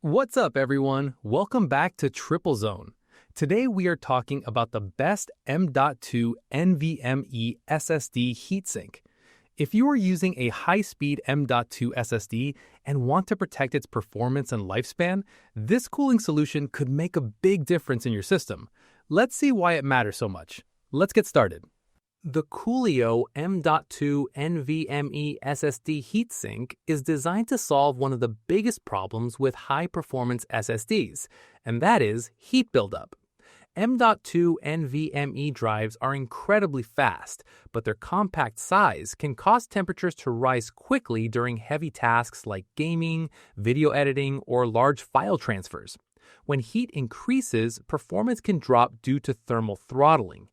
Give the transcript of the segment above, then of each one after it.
What's up, everyone? Welcome back to Triplezon. Today we are talking about the best M.2 NVMe SSD heatsink. If you are using a high-speed M.2 SSD and want to protect its performance and lifespan, this cooling solution could make a big difference in your system. Let's see why it matters so much. Let's get started. The Coolio M.2 NVMe SSD heatsink is designed to solve one of the biggest problems with high-performance SSDs, and that is heat buildup. M.2 NVMe drives are incredibly fast, but their compact size can cause temperatures to rise quickly during heavy tasks like gaming, video editing, or large file transfers. When heat increases, performance can drop due to thermal throttling.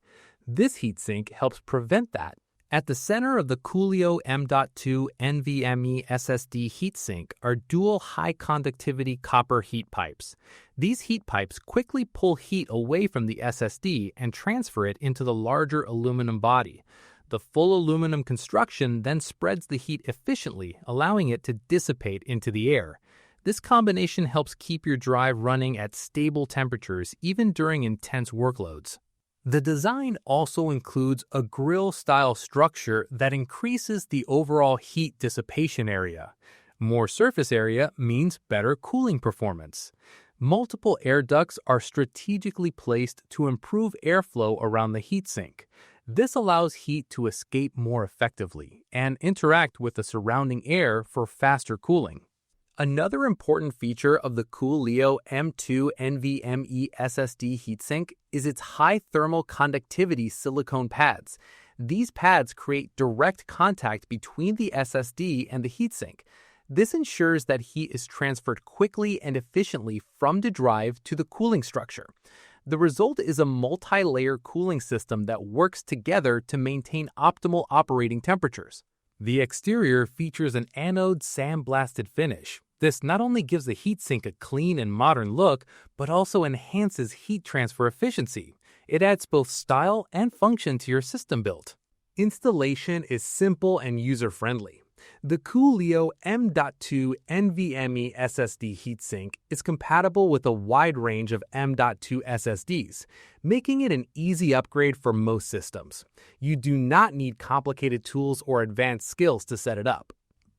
This heatsink helps prevent that. At the center of the Coolio M.2 NVMe SSD heatsink are dual high-conductivity copper heat pipes. These heat pipes quickly pull heat away from the SSD and transfer it into the larger aluminum body. The full aluminum construction then spreads the heat efficiently, allowing it to dissipate into the air. This combination helps keep your drive running at stable temperatures even during intense workloads. The design also includes a grill-style structure that increases the overall heat dissipation area. More surface area means better cooling performance. Multiple air ducts are strategically placed to improve airflow around the heatsink. This allows heat to escape more effectively and interact with the surrounding air for faster cooling. Another important feature of the Coolio M.2 NVMe SSD heatsink is its high thermal conductivity silicone pads. These pads create direct contact between the SSD and the heatsink. This ensures that heat is transferred quickly and efficiently from the drive to the cooling structure. The result is a multi-layer cooling system that works together to maintain optimal operating temperatures. The exterior features an anode sandblasted finish. This not only gives the heatsink a clean and modern look, but also enhances heat transfer efficiency. It adds both style and function to your system build. Installation is simple and user-friendly. The Coolio M.2 NVMe SSD heatsink is compatible with a wide range of M.2 SSDs, making it an easy upgrade for most systems. You do not need complicated tools or advanced skills to set it up.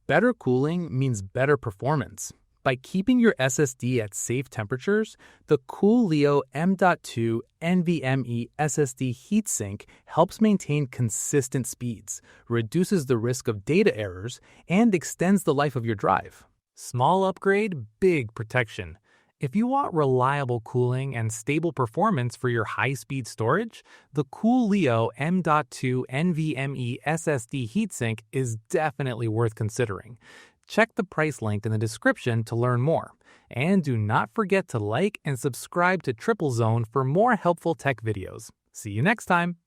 Better cooling means better performance. By keeping your SSD at safe temperatures, the Coolio M.2 NVMe SSD heatsink helps maintain consistent speeds, reduces the risk of data errors, and extends the life of your drive. Small upgrade, big protection. If you want reliable cooling and stable performance for your high-speed storage, the Coolio M.2 NVMe SSD heatsink is definitely worth considering. Check the price link in the description to learn more. And do not forget to like and subscribe to Triplezon for more helpful tech videos. See you next time!